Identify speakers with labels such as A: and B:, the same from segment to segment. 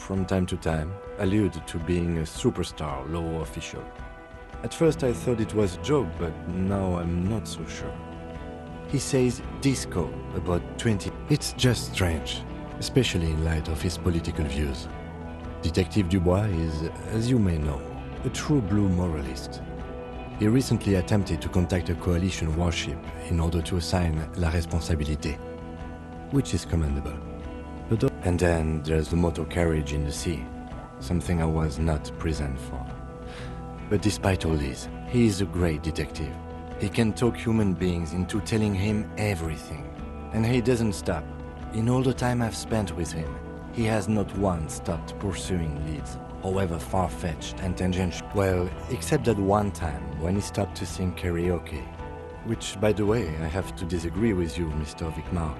A: from time to time, allude to being a superstar law official. At first I thought it was a joke, but now I'm not so sure. He says disco about 20. It's just strange, especially in light of his political views. Detective Dubois is, as you may know, a true blue moralist. He recently attempted to contact a coalition warship in order to assign la responsabilité, which is commendable. And then there's the motor carriage in the sea, something I was not present for. But despite all this, he is a great detective. He can talk human beings into telling him everything. And he doesn't stop. In all the time I've spent with him, he has not once stopped pursuing leads, however far-fetched and tangential. Well, except that one time when he stopped to sing karaoke, which, by the way, I have to disagree with you, Mr. Vicmar,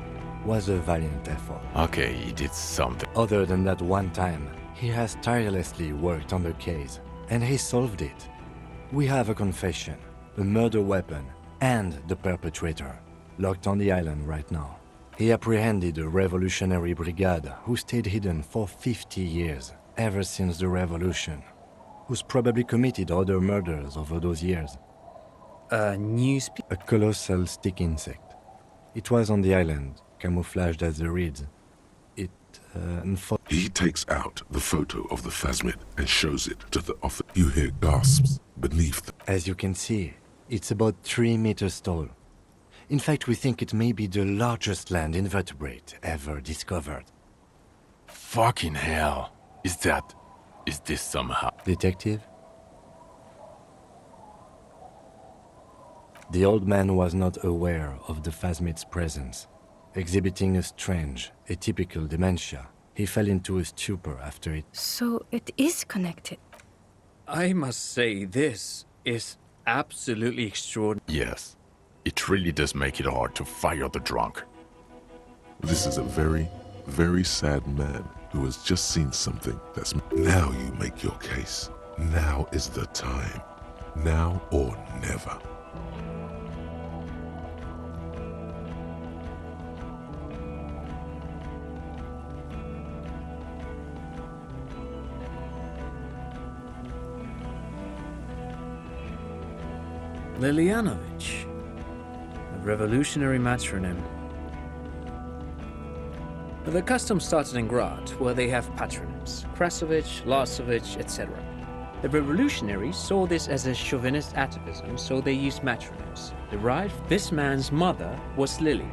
A: was a valiant effort.
B: Okay, he did something.
A: Other than that one time, he has tirelessly worked on the case, and he solved it. We have a confession, a murder weapon, and the perpetrator, locked on the island right now. He apprehended a revolutionary brigade who stayed hidden for 50 years, ever since the revolution, who's probably committed other murders over those years.
C: A
A: colossal stick insect. It was on the island, camouflaged as the reeds.
D: He takes out the photo of the phasmid and shows it to the officer. You hear gasps beneath.
A: As you can see, it's about 3 meters tall. In fact, we think it may be the largest land invertebrate ever discovered.
B: Fucking hell. Is this somehow...
A: Detective? The old man was not aware of the phasmid's presence. Exhibiting a strange, atypical dementia, he fell into a stupor after it.
E: So it is connected.
C: I must say, this is absolutely extraordinary.
B: Yes. It really does make it hard to fire the drunk.
D: This is a very, very sad man who has just seen something that's... Now you make your case. Now is the time. Now or never.
C: Lilianovich, a revolutionary matronym. The custom started in Grad, where they have patronyms, Krasovich, Lasovich, etc. The revolutionaries saw this as a chauvinist atavism, so they used matronyms. Derived, this man's mother was Lilian,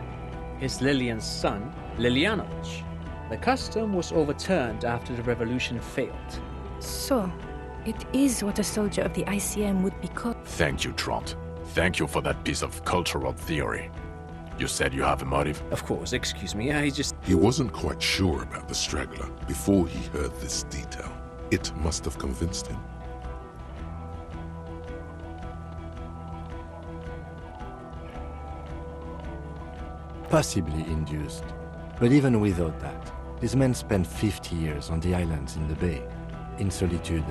C: his Lilian's son, Lilianovich. The custom was overturned after the revolution failed.
E: So, it is what a soldier of the ICM would be called.
B: Thank you, Trant. Thank you for that piece of cultural theory. You said you have a motive?
C: Of course, excuse me, I just...
D: He wasn't quite sure about the straggler before he heard this detail. It must have convinced him.
A: Possibly induced. But even without that, this man spent 50 years on the islands in the bay, in solitude,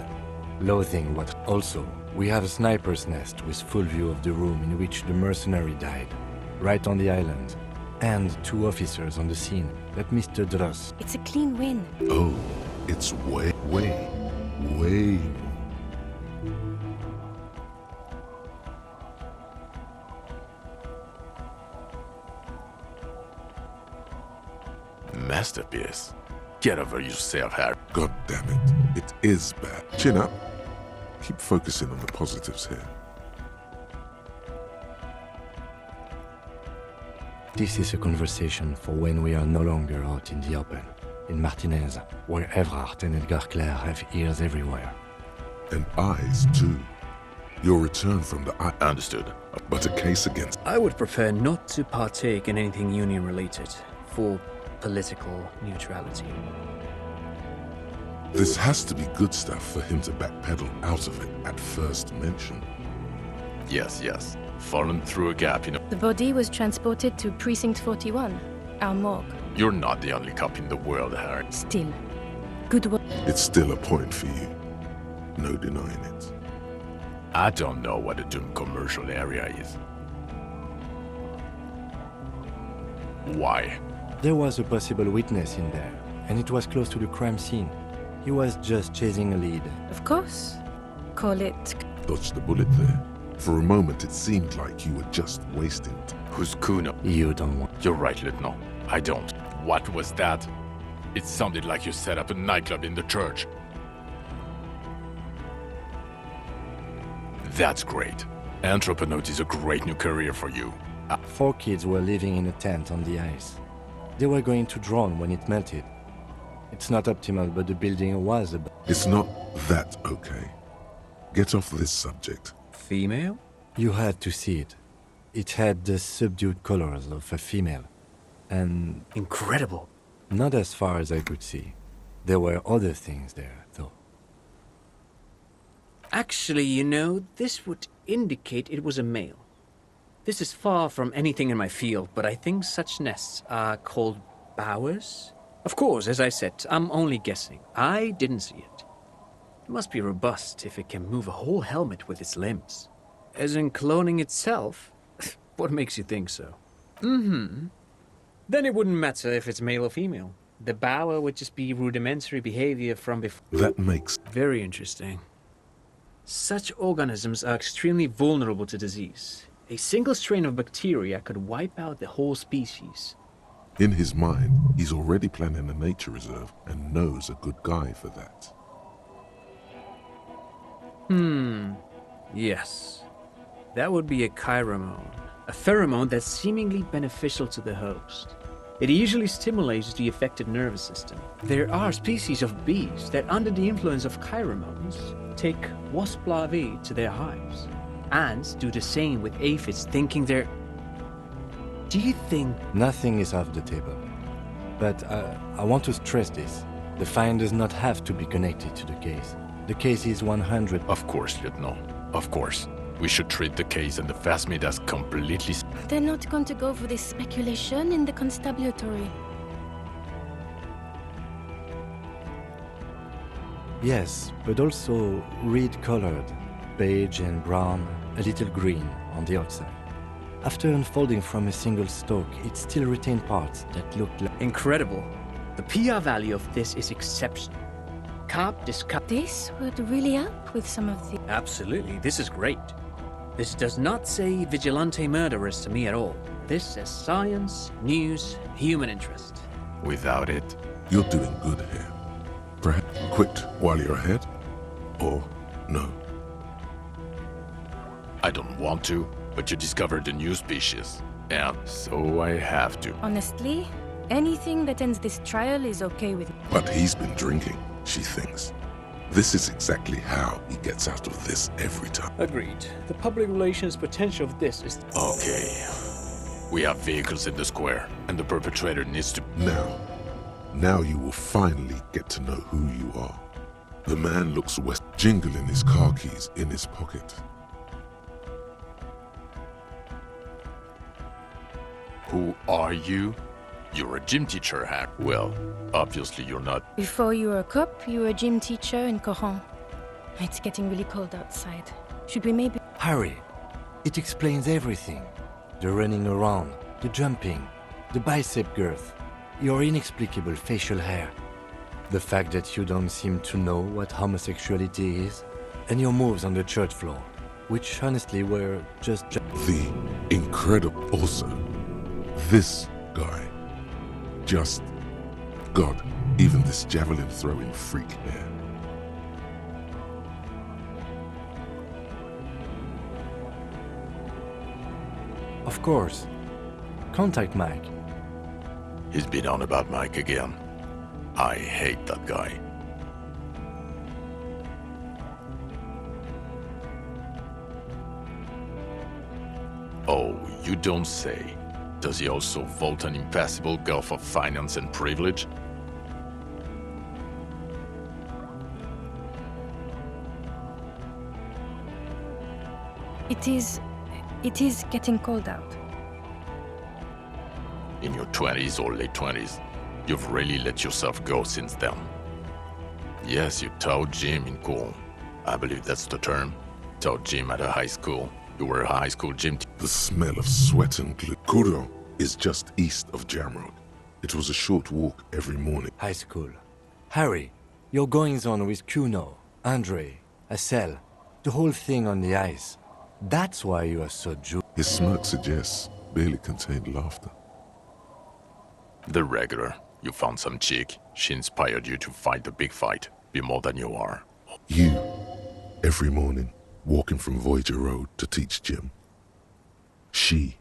A: loathing what... Also, we have a sniper's nest with full view of the room in which the mercenary died, right on the island, and 2 officers on the scene, that Mr. Dross.
E: It's a clean win.
D: Oh, it's way more.
B: Masterpiece. Get over yourself, Harry.
D: God damn it. It is bad. Chin up. Keep focusing on the positives here.
A: This is a conversation for when we are no longer out in the open, in Martinez, where Evrard and Edgar Clare have ears everywhere.
D: And eyes, too. Your return from the eye...
B: Understood.
D: But a case against...
C: I would prefer not to partake in anything union-related, for political neutrality.
D: This has to be good stuff for him to backpedal out of it at first mention.
B: Yes. Fallen through a gap, you know.
E: The body was transported to Precinct 41, our morgue.
B: You're not the only cop in the world, Harry.
E: Still, good work.
D: It's still a point for you. No denying it.
B: I don't know what a doomed commercial area is. Why?
A: There was a possible witness in there, and it was close to the crime scene. He was just chasing a lead.
E: Of course. Call it.
D: Dodged the bullet there. For a moment, it seemed like you were just wasting time.
B: Who's Kuno?
A: You don't want.
B: You're right, Lieutenant. I don't. What was that? It sounded like you set up a nightclub in the church. That's great. Entrepreneurship is a great new career for you.
A: 4 kids were living in a tent on the ice. They were going to drown when it melted. It's not optimal, but the building was
D: It's not that okay. Get off this subject.
C: Female?
A: You had to see it. It had the subdued colors of a female. And
C: Incredible.
A: not as far as I could see. There were other things there, though.
C: Actually, you know, this would indicate it was a male. This is far from anything in my field, but I think such nests are called bowers. Of course, as I said, I'm only guessing. I didn't see it. It must be robust if it can move a whole helmet with its limbs. As in cloning itself? What makes you think so? Then it wouldn't matter if it's male or female. The bower would just be rudimentary behavior from before.
D: That makes...
C: Very interesting. Such organisms are extremely vulnerable to disease. A single strain of bacteria could wipe out the whole species.
D: In his mind, he's already planning a nature reserve and knows a good guy for that.
C: Yes. That would be a chiromone. A pheromone that's seemingly beneficial to the host. It usually stimulates the affected nervous system. There are species of bees that, under the influence of chiromones, take wasp larvae to their hives. Ants do the same with aphids, thinking they're... Do you think...
A: Nothing is off the table. But I want to stress this. The find does not have to be connected to the case. The case is 100...
B: Of course, Lieutenant. Of course. We should treat the case and the Phasmid as completely...
E: They're not going to go for this speculation in the constabulary.
A: Yes, but also reed-colored, beige and brown, a little green on the outside. After unfolding from a single stalk, it still retained parts that looked like...
C: Incredible. The PR value of this is exceptional. Carp discovered...
E: This would really help with some of the...
C: Absolutely, this is great. This does not say vigilante murderers to me at all. This says science, news, human interest.
B: Without it,
D: You're doing good here. Perhaps quit while you're ahead? Or no?
B: I don't want to, but you discovered a new species. And so I have to.
E: Honestly, anything that ends this trial is okay with me.
D: But he's been drinking, she thinks. This is exactly how he gets out of this every time.
C: Agreed. The public relations potential of this is...
B: Okay. We have vehicles in the square, and the perpetrator needs to...
D: Now you will finally get to know who you are. The man looks west, jingling his car keys in his pocket.
B: Who are you? You're a gym teacher, Hack. Well, obviously you're not.
E: Before you were a cop, you were a gym teacher in Coron. It's getting really cold outside. Should we maybe...
A: Harry, it explains everything. The running around, the jumping, the bicep girth, your inexplicable facial hair, the fact that you don't seem to know what homosexuality is, and your moves on the church floor, which honestly were just...
D: The incredible... Also, this guy. Just... God, even this javelin-throwing freak here.
A: Of course. Contact Mike.
B: He's been on about Mike again. I hate that guy. Oh, you don't say. Does he also vault an impassable gulf of finance and privilege?
E: It is getting cold out.
B: In your 20s or late 20s, you've really let yourself go since then. Yes, you taught gym in Cool. I believe that's the term. Taught gym at a high school. You were a high school gym teacher.
D: The smell of sweat and glue. Kuro is just east of Jamroad. It was a short walk every morning.
A: High school. Harry, Your goings-on with Kuno, Andre, Assel, the whole thing on the ice. That's why you are so
D: His smirk suggests barely contained laughter.
B: The regular. You found some chick. She inspired you to fight the big fight. Be more than you are.
D: You, every morning, walking from Voyager Road to teach gym. She,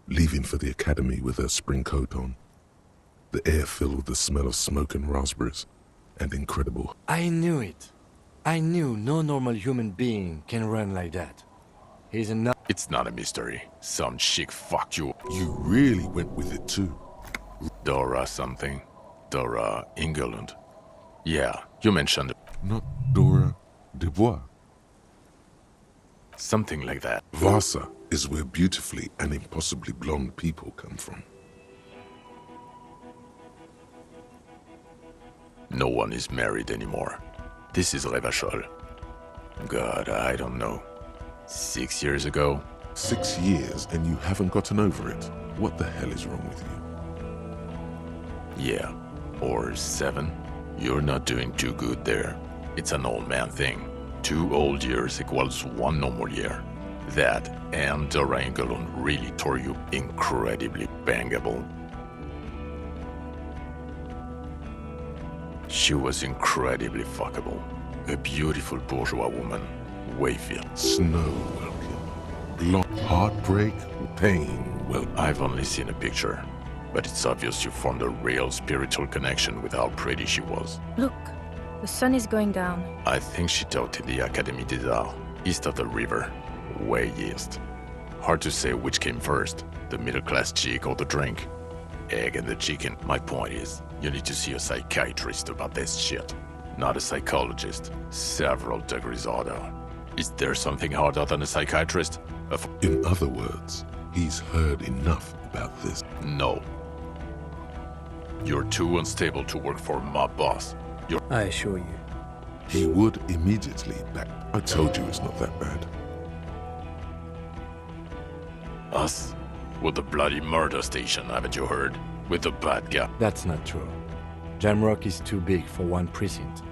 D: leaving for the academy with her spring coat on. The air filled with the smell of smoke and raspberries, and incredible.
A: I knew it. I knew no normal human being can run like that. He's enough.
B: It's not a mystery. Some chick fucked you.
D: You really went with it too.
B: Dora something. Dora England. Yeah, you mentioned
D: Not Dora Dubois.
B: something like that.
D: Vasa is where beautifully and impossibly blonde people come from.
B: No one is married anymore. This is Revachol. God, I don't know. 6 years ago?
D: 6 years and you haven't gotten over it. What the hell is wrong with you?
B: Yeah. Or 7? You're not doing too good there. It's an old man thing. 2 old years equals 1 normal year. That and Dora Engelund really tore you incredibly bangable. She was incredibly fuckable. A beautiful bourgeois woman. Wayfield.
D: Snow will kill. Blonde, heartbreak, pain. Well,
B: I've only seen a picture, but it's obvious you formed a real spiritual connection with how pretty she was.
E: Look, the sun is going down.
B: I think she taught in the Académie des Arts, east of the river, way east. Hard to say which came first, the middle-class chick or the drink. Egg and the chicken. My point is, you need to see a psychiatrist about this shit. Not a psychologist. Several degrees harder. Is there something harder than a psychiatrist?
D: in other words, he's heard enough about this.
B: No. You're too unstable to work for my boss.
C: I assure you.
D: He would immediately back. I told you it's not that bad.
B: Us? With the bloody murder station, haven't you heard? With the bad guy.
A: That's not true. Jamrock is too big for one precinct.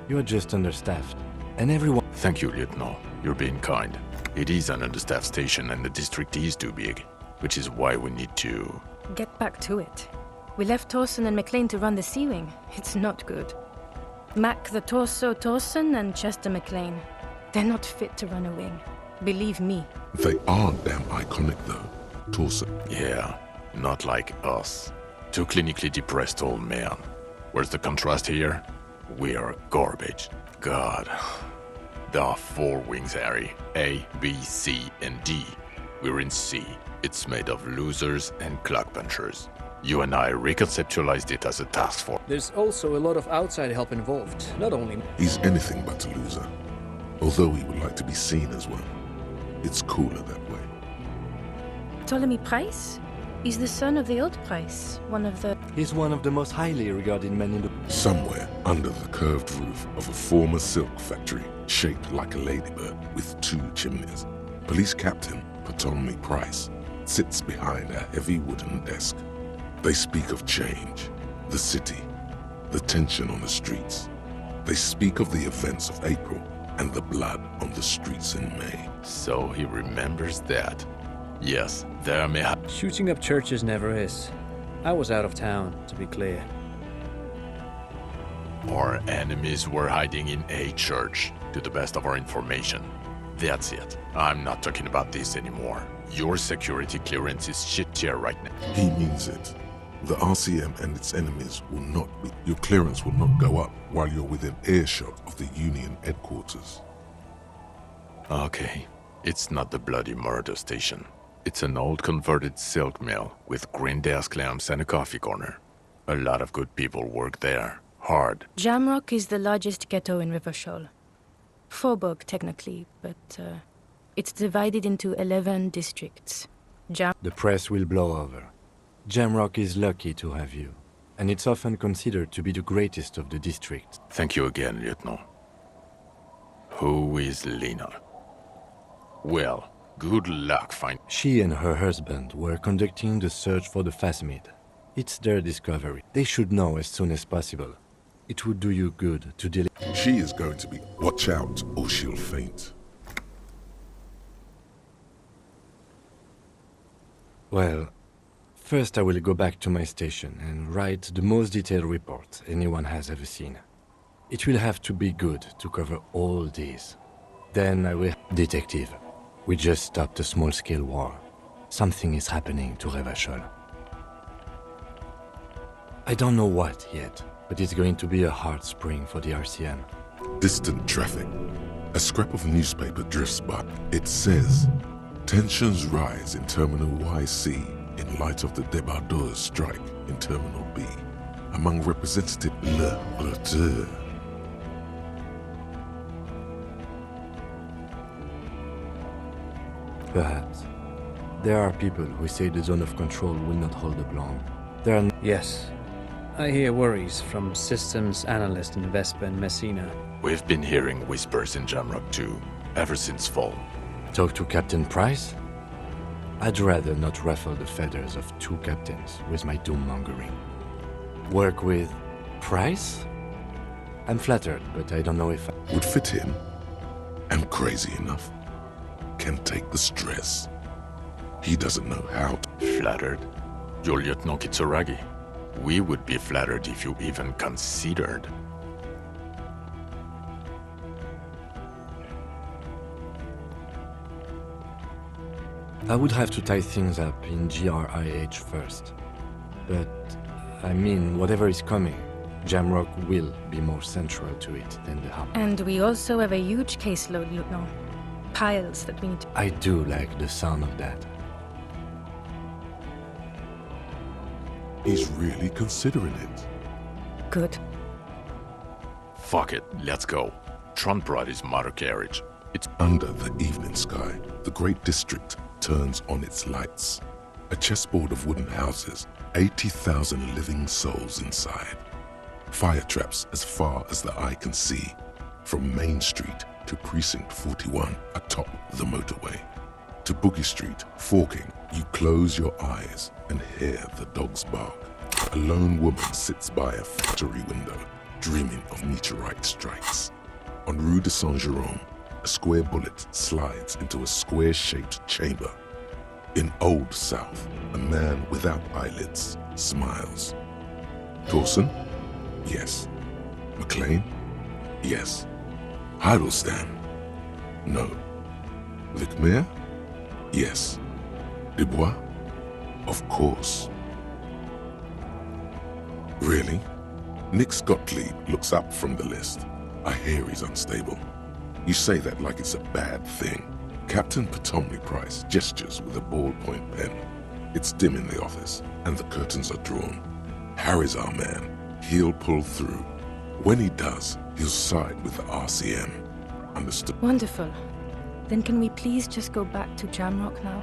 A: You are just understaffed. And everyone...
B: Thank you, Lieutenant. You're being kind. It is an understaffed station and the district is too big, which is why we need to...
E: Get back to it. We left Torsen and McLean to run the Sea Wing. It's not good. Mac the Torso Torsen and Chester McLean. They're not fit to run a wing. Believe me.
D: They are damn iconic though. Torso.
B: Yeah, not like us. Two clinically depressed old men. Where's the contrast here? We are garbage. God. There are 4 wings, Harry. A, B, C, and D. We're in C. It's made of losers and clock punchers. You and I reconceptualized it as a task force.
C: There's also a lot of outside help involved, not only...
D: He's anything but a loser. Although he would like to be seen as one. It's cooler that way.
E: Ptolemy Price? He's the son of the old Price, one of the...
A: He's one of the most highly regarded men in the...
D: Somewhere under the curved roof of a former silk factory, shaped like a ladybird with 2 chimneys, Police Captain Ptolemy Price sits behind a heavy wooden desk. They speak of change, the city, the tension on the streets. They speak of the events of April and the blood on the streets in May.
B: So he remembers that. Yes, there may have...
C: Shooting up churches never is. I was out of town, to be clear.
B: Our enemies were hiding in a church, to the best of our information. That's it. I'm not talking about this anymore. Your security clearance is shit tier right now.
D: He means it. The RCM and its enemies will not be... Your clearance will not go up while you're within earshot of the Union headquarters.
B: Okay, it's not the bloody murder station. It's an old converted silk mill with green desk lamps and a coffee corner. A lot of good people work there. Hard.
E: Jamrock is the largest ghetto in Rivershore. Faubourg, technically, but it's divided into 11 districts.
A: The press will blow over. Jamrock is lucky to have you, and it's often considered to be the greatest of the districts.
B: Thank you again, Lieutenant. Who is Lena? Well, good luck finding...
A: She and her husband were conducting the search for the Phasmid. It's their discovery. They should know as soon as possible. It would do you good to deal.
D: She is going to be. Watch out, or she'll faint.
A: Well, first I will go back to my station and write the most detailed report anyone has ever seen. It will have to be good to cover all these. Then I will... Detective, we just stopped a small-scale war. Something is happening to Revachol. I don't know what yet, but it's going to be a hard spring for the RCM.
D: Distant traffic. A scrap of newspaper drifts by. It says, tensions rise in Terminal YC in light of the débardeurs strike in Terminal B. Among Representative Le Breteur.
A: Perhaps. There are people who say the zone of control will not hold up long. There are...
C: Yes. I hear worries from systems analysts in Vespa and Messina.
B: We've been hearing whispers in Jamrock too, ever since fall.
A: Talk to Captain Price? I'd rather not ruffle the feathers of two captains with my doom-mongering. Work with Price? I'm flattered, but I don't know if I...
D: Would fit him. Am crazy enough. Can take the stress. He doesn't know how to.
B: Flattered? You're Lieutenant Kitsuragi. We would be flattered if you even considered.
A: I would have to tie things up in GRIH first. But, I mean, whatever is coming, Jamrock will be more central to it than the hub.
E: And we also have a huge caseload, Lieutenant. Piles that we need to...
A: I do like the sound of that.
D: He's really considering it.
E: Good.
B: Fuck it, let's go. Tron brought his motor carriage. It's
D: Under the evening sky, the great district turns on its lights. A chessboard of wooden houses, 80,000 living souls inside. Fire traps as far as the eye can see. From Main Street to Precinct 41 atop the motorway. To Boogie Street, forking, you close your eyes and hear the dogs bark. A lone woman sits by a factory window, dreaming of meteorite strikes. On Rue de Saint-Jérôme, a square bullet slides into a square-shaped chamber. In Old South, a man without eyelids smiles. Torsen? Yes. McLean? Yes. Heidelstein? No. Vicmair? Yes. Dubois? Of course. Really? Nick Gottlieb looks up from the list. I hear he's unstable. You say that like it's a bad thing. Captain Potomny Price gestures with a ballpoint pen. It's dim in the office, and the curtains are drawn. Harry's our man. He'll pull through. When he does, he'll side with the RCM. Understood?
E: Wonderful. Then can we please just go back to Jamrock now?